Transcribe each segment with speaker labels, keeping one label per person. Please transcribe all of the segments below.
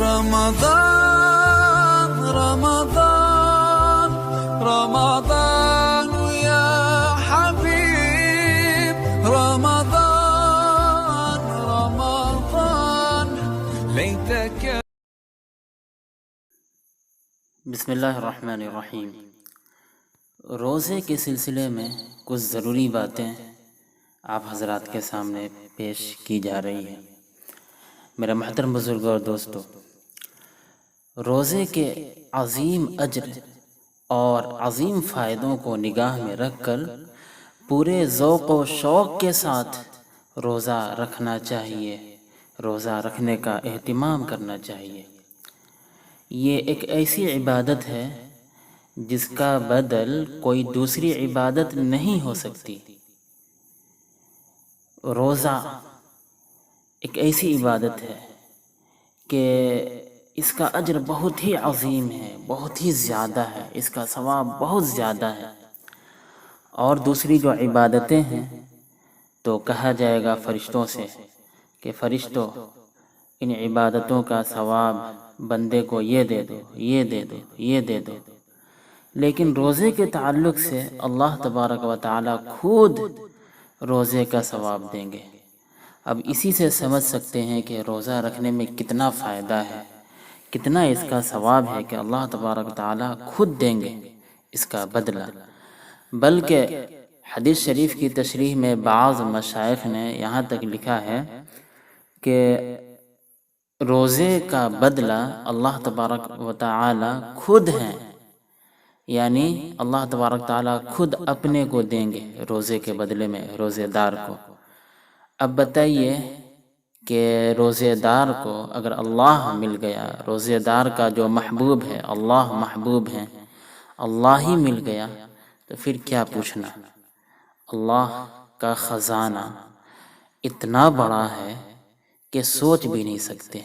Speaker 1: رمضان رمضان رمضان يا حبيب رمضان رمضان ليتك.
Speaker 2: بسم اللہ الرحمن الرحیم. روزے کے سلسلے میں کچھ ضروری باتیں آپ حضرات کے سامنے پیش کی جا رہی ہیں. میرے محترم بزرگوں اور دوستو، روزے کے عظیم اجر اور عظیم فائدوں کو نگاہ میں رکھ کر پورے ذوق و شوق کے ساتھ روزہ رکھنا چاہیے، روزہ رکھنے کا اہتمام کرنا چاہیے. یہ ایک ایسی عبادت ہے جس کا بدل کوئی دوسری عبادت نہیں ہو سکتی. روزہ ایک ایسی عبادت ہے کہ اس کا اجر بہت ہی عظیم ہے، بہت ہی زیادہ ہے، اس کا ثواب بہت زیادہ ہے. اور دوسری جو عبادتیں ہیں تو کہا جائے گا فرشتوں سے کہ فرشتوں ان عبادتوں کا ثواب بندے کو یہ دے دو، یہ دے دو، یہ دے دو. لیکن روزے کے تعلق سے اللہ تبارک و تعالی خود روزے کا ثواب دیں گے. اب اسی سے سمجھ سکتے ہیں کہ روزہ رکھنے میں کتنا فائدہ ہے، کتنا اس کا ثواب ہے کہ اللہ تبارک و تعالی خود دیں گے اس کا بدلہ. بلکہ حدیث شریف کی تشریح میں بعض مشائخ نے یہاں تک لکھا ہے کہ روزے کا بدلہ اللہ تبارک و تعالی خود ہیں، یعنی اللہ تبارک و تعالی خود اپنے کو دیں گے روزے کے بدلے میں روزے دار کو. اب بتائیے کہ روزے دار کو اگر اللہ مل گیا، روزے دار کا جو محبوب ہے، اللہ محبوب ہیں، اللہ ہی مل گیا تو پھر کیا پوچھنا. اللہ کا خزانہ اتنا بڑا ہے کہ سوچ بھی نہیں سکتے.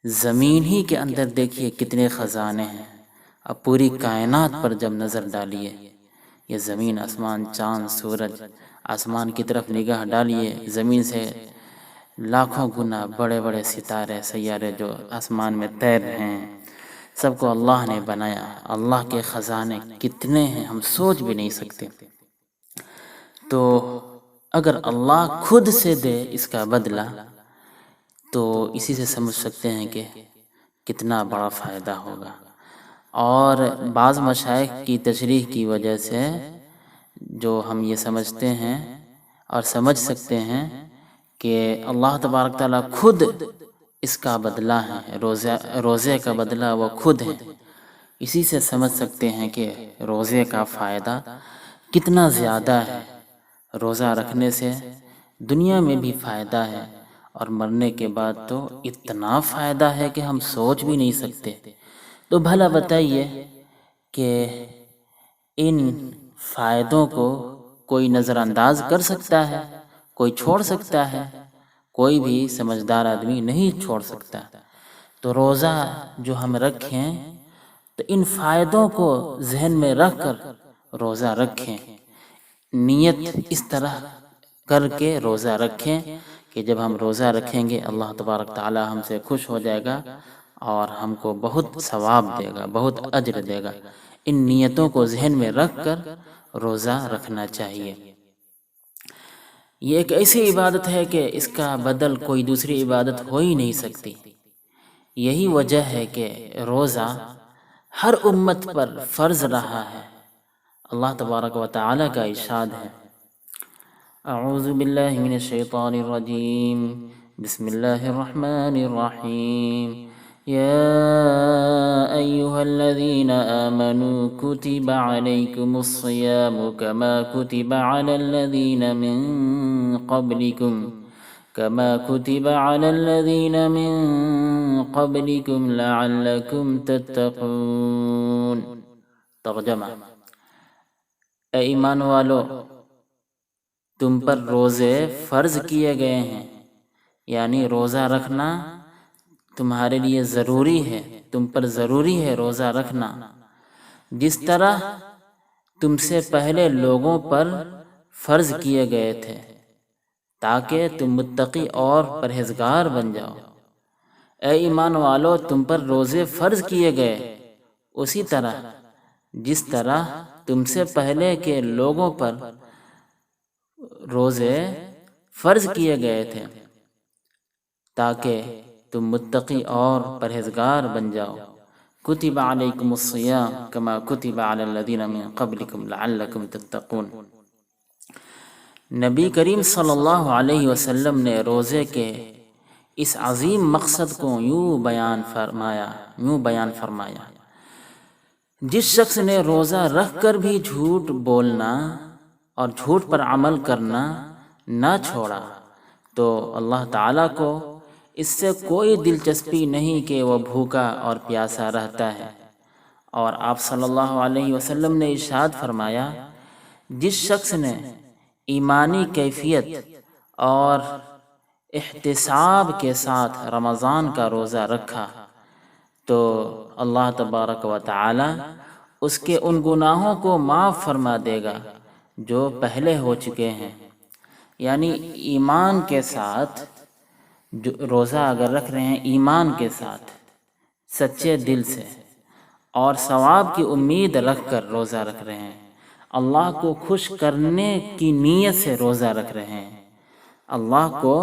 Speaker 2: زمین ہی کے اندر دیکھیے کتنے خزانے ہیں. اب پوری کائنات پر جب نظر ڈالیے، یہ زمین، آسمان، چاند، سورج، آسمان کی طرف نگاہ ڈالیے، زمین سے لاکھوں گنا بڑے بڑے ستارے، سیارے جو آسمان میں تیر رہے ہیں، سب کو اللہ نے بنایا. اللہ کے خزانے کتنے ہیں ہم سوچ بھی نہیں سکتے. تو اگر اللہ خود سے دے اس کا بدلہ تو اسی سے سمجھ سکتے ہیں کہ کتنا بڑا فائدہ ہوگا. اور بعض مشائخ کی تشریح کی وجہ سے جو ہم یہ سمجھتے ہیں اور سمجھ سکتے ہیں کہ اللہ تبارک تعالیٰ خود اس کا بدلہ ہے، روزے کا بدلہ وہ خود ہے. اسی سے سمجھ سکتے ہیں کہ روزے کا فائدہ کتنا زیادہ ہے. روزہ رکھنے سے دنیا میں بھی فائدہ ہے اور مرنے کے بعد تو اتنا فائدہ ہے کہ ہم سوچ بھی نہیں سکتے. تو بھلا بتائیے کہ ان فائدوں کو کوئی نظر انداز کر سکتا ہے، کوئی چھوڑ سکتا ہے؟ کوئی بھی سمجھدار آدمی نہیں چھوڑ سکتا. تو روزہ جو ہم رکھیں تو ان فائدوں کو ذہن میں رکھ کر روزہ رکھیں. نیت اس طرح کر کے روزہ رکھیں کہ جب ہم روزہ رکھیں گے اللہ تبارک تعالی ہم سے خوش ہو جائے گا اور ہم کو بہت ثواب دے گا، بہت اجر دے گا. ان نیتوں کو ذہن میں رکھ کر روزہ رکھنا چاہیے. یہ ایک ایسی عبادت ہے کہ اس کا بدل کوئی دوسری عبادت ہو ہی نہیں سکتی. یہی وجہ ہے کہ روزہ ہر امت پر فرض رہا ہے. اللہ تبارک و تعالی کا ارشاد ہے، اعوذ باللہ من الشیطان الرجیم، بسم اللہ الرحمن الرحیم. یا ایہا الذین آمنوا کتب علیکم الصیام کما کتب علی الذین من قبلکم لعلکم تتقون. ترجمہ: اے ایمان والو، تم پر روزے فرض کیے گئے ہیں، یعنی روزہ رکھنا تمہارے لیے ضروری ہے، تم پر ضروری ہے روزہ رکھنا، جس طرح تم سے پہلے لوگوں پر فرض کیے گئے تھے تاکہ تم متقی اور پرہیزگار بن جاؤ. اے ایمان والو تم پر روزے فرض کیے گئے اسی طرح جس طرح تم سے پہلے کے لوگوں پر روزے فرض کیے گئے تھے تاکہ تم متقی اور پرہیزگار بن جاؤ۔ کتب علیکم الصیام کما کتب علی الذین من قبلکم لعلکم تتقون۔ نبی کریم صلی اللہ علیہ وسلم نے روزے کے اس عظیم مقصد کو یوں بیان فرمایا، جس شخص نے روزہ رکھ کر بھی جھوٹ بولنا اور جھوٹ پر عمل کرنا نہ چھوڑا تو اللہ تعالیٰ کو اس سے کوئی دلچسپی نہیں کہ وہ بھوکا اور پیاسا رہتا ہے۔ اور آپ صلی اللہ علیہ وسلم نے ارشاد فرمایا، جس شخص نے ایمانی کیفیت اور احتساب کے ساتھ رمضان کا روزہ رکھا تو اللہ تبارک و تعالی اس کے ان گناہوں کو معاف فرما دے گا جو پہلے ہو چکے ہیں۔ یعنی ایمان کے ساتھ جو روزہ اگر رکھ رہے ہیں، ایمان کے ساتھ سچے دل سے اور ثواب کی امید رکھ کر روزہ رکھ رہے ہیں، اللہ کو خوش کرنے کی نیت سے روزہ رکھ رہے ہیں، اللہ کو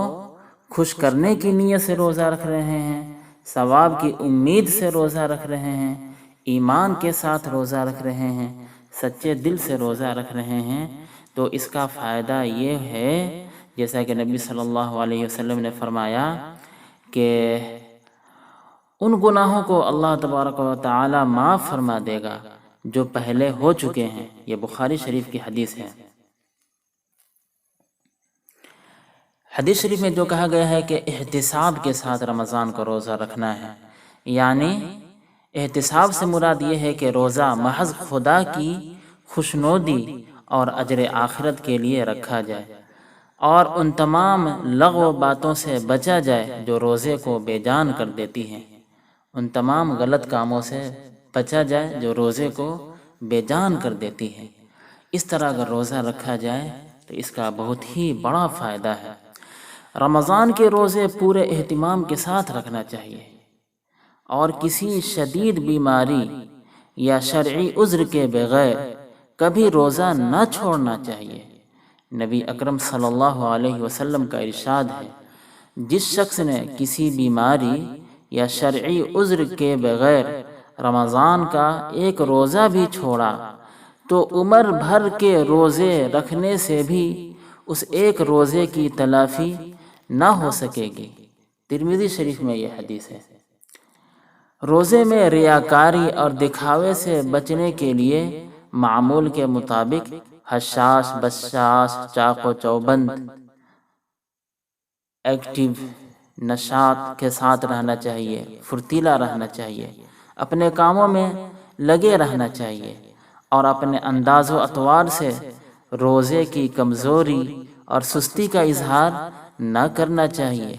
Speaker 2: خوش کرنے کی نیت سے روزہ رکھ رہے ہیں، ثواب کی امید سے روزہ رکھ رہے ہیں، ایمان کے ساتھ روزہ رکھ رہے ہیں، سچے دل سے روزہ رکھ رہے ہیں، تو اس کا فائدہ یہ ہے جیسا کہ نبی صلی اللہ علیہ وسلم نے فرمایا کہ ان گناہوں کو اللہ تبارک و تعالی معاف فرما دے گا جو پہلے ہو چکے ہیں۔ یہ بخاری شریف کی حدیث ہے۔ حدیث شریف میں جو کہا گیا ہے کہ احتساب کے ساتھ رمضان کو روزہ رکھنا ہے، یعنی احتساب سے مراد یہ ہے کہ روزہ محض خدا کی خوشنودی اور اجر آخرت کے لیے رکھا جائے اور ان تمام لغو باتوں سے بچا جائے جو روزے کو بے جان کر دیتی ہیں، ان تمام غلط کاموں سے بچا جائے جو روزے کو بے جان کر دیتی ہیں۔ اس طرح اگر روزہ رکھا جائے تو اس کا بہت ہی بڑا فائدہ ہے۔ رمضان کے روزے پورے اہتمام کے ساتھ رکھنا چاہیے اور کسی شدید بیماری یا شرعی عذر کے بغیر کبھی روزہ نہ چھوڑنا چاہیے۔ نبی اکرم صلی اللہ علیہ وسلم کا ارشاد ہے، جس شخص نے کسی بیماری یا شرعی عذر کے بغیر رمضان کا ایک روزہ بھی چھوڑا تو عمر بھر کے روزے رکھنے سے بھی اس ایک روزے کی تلافی نہ ہو سکے گی۔ ترمذی شریف میں یہ حدیث ہے۔ روزے میں ریاکاری اور دکھاوے سے بچنے کے لیے معمول کے مطابق حشاش بشاش چاق و چوبند ایکٹیو نشاط کے ساتھ رہنا چاہیے، پھرتیلا رہنا چاہیے، اپنے کاموں میں لگے رہنا چاہیے اور اپنے انداز و اطوار سے روزے کی کمزوری اور سستی کا اظہار نہ کرنا چاہیے۔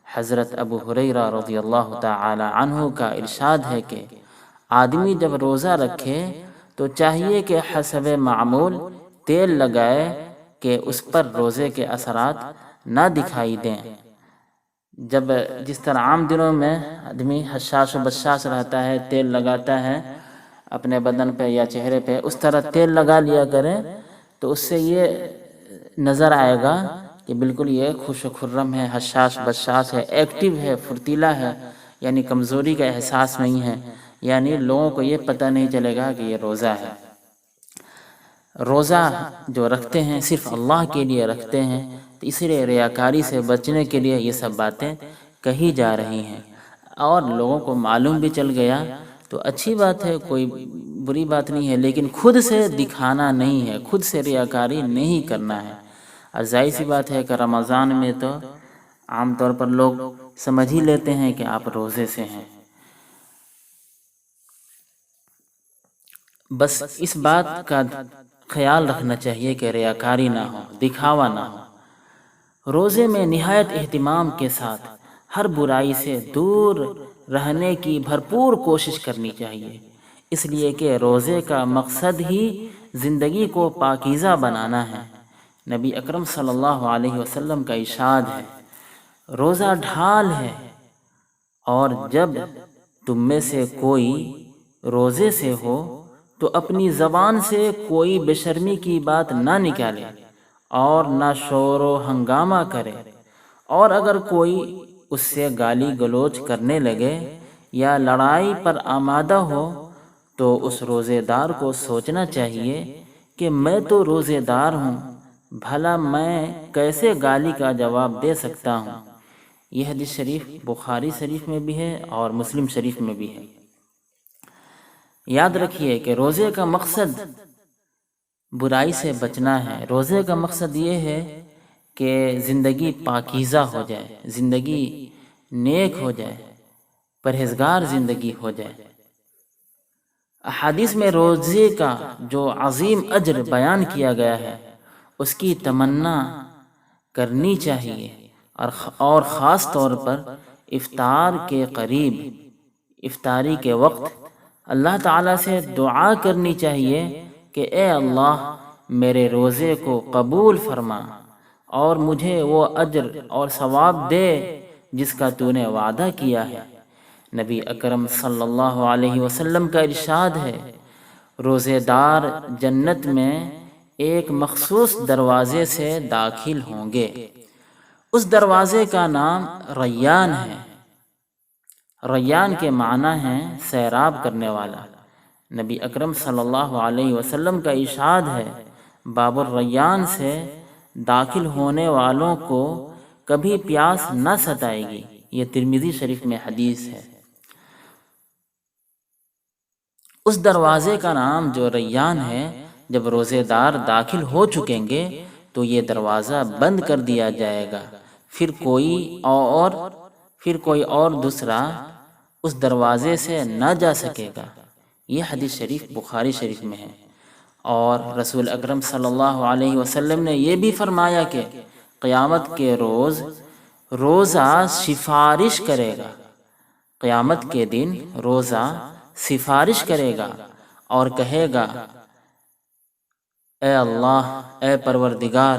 Speaker 2: حضرت ابو ہریرہ رضی اللہ تعالی عنہ کا ارشاد ہے کہ آدمی جب روزہ رکھے تو چاہیے کہ حسب معمول تیل لگائے کہ اس پر روزے کے اثرات نہ دکھائی دیں۔ جب جس طرح عام دنوں میں آدمی حشاش و بشاش رہتا ہے، تیل لگاتا ہے اپنے بدن پہ یا چہرے پہ، اس طرح تیل لگا لیا کریں تو اس سے یہ نظر آئے گا کہ بالکل یہ خوش و خرم ہے، حشاش بشاش ہے، ایکٹیو ہے، پھرتیلا ہے، یعنی کمزوری کا احساس نہیں ہے، یعنی لوگوں کو یہ پتہ نہیں چلے گا کہ یہ روزہ ہے۔ روزہ جو رکھتے ہیں صرف اللہ کے لیے رکھتے ہیں، تو اسی لیے ریاکاری سے بچنے کے لیے یہ سب باتیں کہی جا رہی ہیں، اور لوگوں کو معلوم بھی چل گیا تو اچھی بات ہے، کوئی بری بات نہیں ہے، لیکن خود سے دکھانا نہیں ہے، خود سے ریاکاری نہیں کرنا ہے۔ اور ظاہر سی بات ہے کہ رمضان میں تو عام طور پر لوگ سمجھ ہی لیتے ہیں کہ آپ روزے سے ہیں۔ بس اس بات کا خیال رکھنا چاہیے کہ ریاکاری نہ ہو، دکھاوا نہ ہو۔ روزے میں نہایت اہتمام کے ساتھ ہر برائی سے دور رہنے کی بھرپور کوشش کرنی چاہیے، اس لیے کہ روزے کا مقصد ہی زندگی کو پاکیزہ بنانا ہے۔ نبی اکرم صلی اللہ علیہ وسلم کا ارشاد ہے، روزہ ڈھال ہے اور جب تم میں سے کوئی روزے سے ہو تو اپنی زبان سے کوئی بے شرمی کی بات نہ نکالے اور نہ شور و ہنگامہ کرے، اور اگر کوئی اس سے گالی گلوچ کرنے لگے یا لڑائی پر آمادہ ہو تو اس روزے دار کو سوچنا چاہیے کہ میں تو روزے دار ہوں، بھلا میں کیسے گالی کا جواب دے سکتا ہوں۔ یہ حدیث شریف بخاری شریف میں بھی ہے اور مسلم شریف میں بھی ہے۔ یاد رکھیے کہ روزے کا مقصد برائی سے بچنا ہے۔ روزے کا مقصد یہ ہے کہ زندگی پاکیزہ ہو جائے، زندگی نیک ہو جائے، پرہیزگار زندگی ہو جائے۔ احادیث میں روزے کا جو عظیم اجر بیان کیا گیا ہے اس کی تمنا کرنی چاہیے، اور خاص طور پر افطار کے قریب، افطاری کے وقت اللہ تعالیٰ سے دعا کرنی چاہیے کہ اے اللہ میرے روزے کو قبول فرما اور مجھے وہ اجر اور ثواب دے جس کا تو نے وعدہ کیا ہے۔ نبی اکرم صلی اللہ علیہ وسلم کا ارشاد ہے، روزے دار جنت میں ایک مخصوص دروازے سے داخل ہوں گے، اس دروازے کا نام ریان ہے۔ ریان کے معنی ہے سیراب کرنے والا۔ نبی اکرم صلی اللہ علیہ وسلم کا ارشاد ہے، باب الریان سے داخل ہونے والوں کو کبھی پیاس نہ ستائے گی۔ یہ ترمذی شریف میں حدیث ہے۔ اس دروازے کا نام جو ریان ہے، جب روزے دار داخل ہو چکیں گے تو یہ دروازہ بند کر دیا جائے گا، پھر کوئی اور دوسرا اس دروازے سے نہ جا سکے گا۔ یہ حدیث شریف بخاری شریف میں ہے۔ اور رسول اکرم صلی اللہ علیہ وسلم نے یہ بھی فرمایا کہ قیامت کے روز روزہ سفارش کرے گا، قیامت کے دن روزہ سفارش کرے گا اور کہے گا، اے اللہ، اے پروردگار،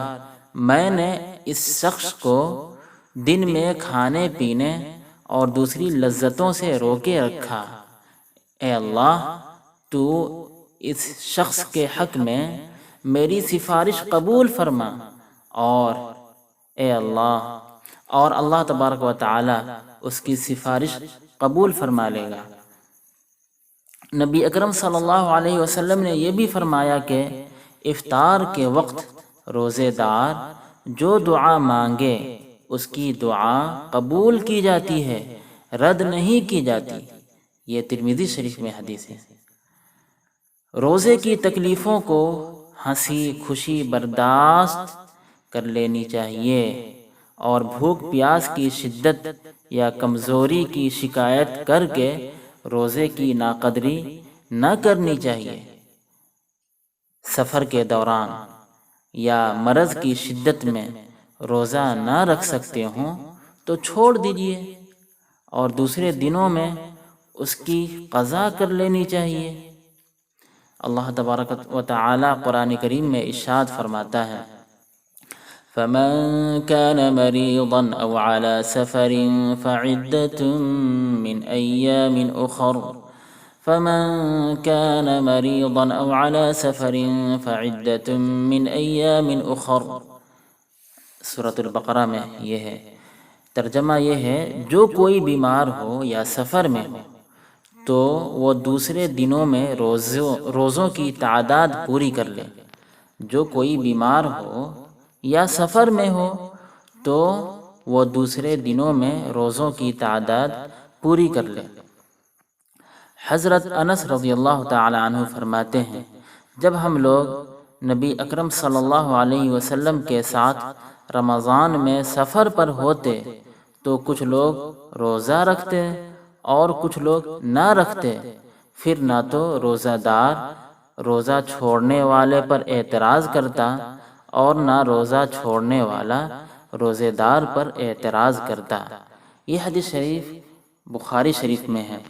Speaker 2: میں نے اس شخص کو دن میں کھانے پینے اور دوسری لذتوں سے روکے رکھا، اے اللہ تو اس شخص کے حق میں میری سفارش قبول فرما، اور اے اللہ، اور اللہ تبارک و تعالی اس کی سفارش قبول فرما لے گا۔ نبی اکرم صلی اللہ علیہ وسلم نے یہ بھی فرمایا کہ افطار کے وقت روزے دار جو دعا مانگے اس کی دعا قبول کی جاتی ہے، رد نہیں کی جاتی۔ یہ ترمذی شریف میں حدیث ہے۔ روزے کی تکلیفوں کو ہنسی خوشی برداشت کر لینی چاہیے، اور بھوک پیاس کی شدت یا کمزوری کی شکایت کر کے روزے کی ناقدری نہ کرنی چاہیے۔ سفر کے دوران یا مرض کی شدت میں روزہ نہ رکھ سکتے ہوں تو چھوڑ دیجیے، اور دوسرے دنوں میں اس کی قضا کر لینی چاہیے۔ اللہ تبارک و تعالی قرآن کریم میں ارشاد فرماتا ہے، فَمَن كَانَ مَرِيضًا أَوْ عَلَى سَفَرٍ فَعِدَّةٌ مِّنْ أَيَّامٍ أُخَرَ فَمَن كَانَ مَرِيضًا أَوْ عَلَى سَفَرٍ فَعِدَّةٌ مِّنْ أَيَّامٍ أُخَرَ۔ سورۃ البقرہ میں یہ ہے۔ ترجمہ یہ ہے، جو کوئی بیمار ہو یا سفر میں ہو تو وہ دوسرے دنوں میں روزوں کی تعداد پوری کر لے۔ جو کوئی بیمار ہو یا سفر میں ہو تو وہ دوسرے دنوں میں روزوں کی تعداد پوری کر لے۔ حضرت انس رضی اللہ تعالی عنہ فرماتے ہیں، جب ہم لوگ نبی اکرم صلی اللہ علیہ وسلم کے ساتھ رمضان میں سفر پر ہوتے تو کچھ لوگ روزہ رکھتے اور کچھ لوگ نہ رکھتے، پھر نہ تو روزہ دار روزہ چھوڑنے والے پر اعتراض کرتا اور نہ روزہ چھوڑنے والا روزے دار پر اعتراض کرتا۔ یہ حدیث شریف بخاری شریف میں ہے۔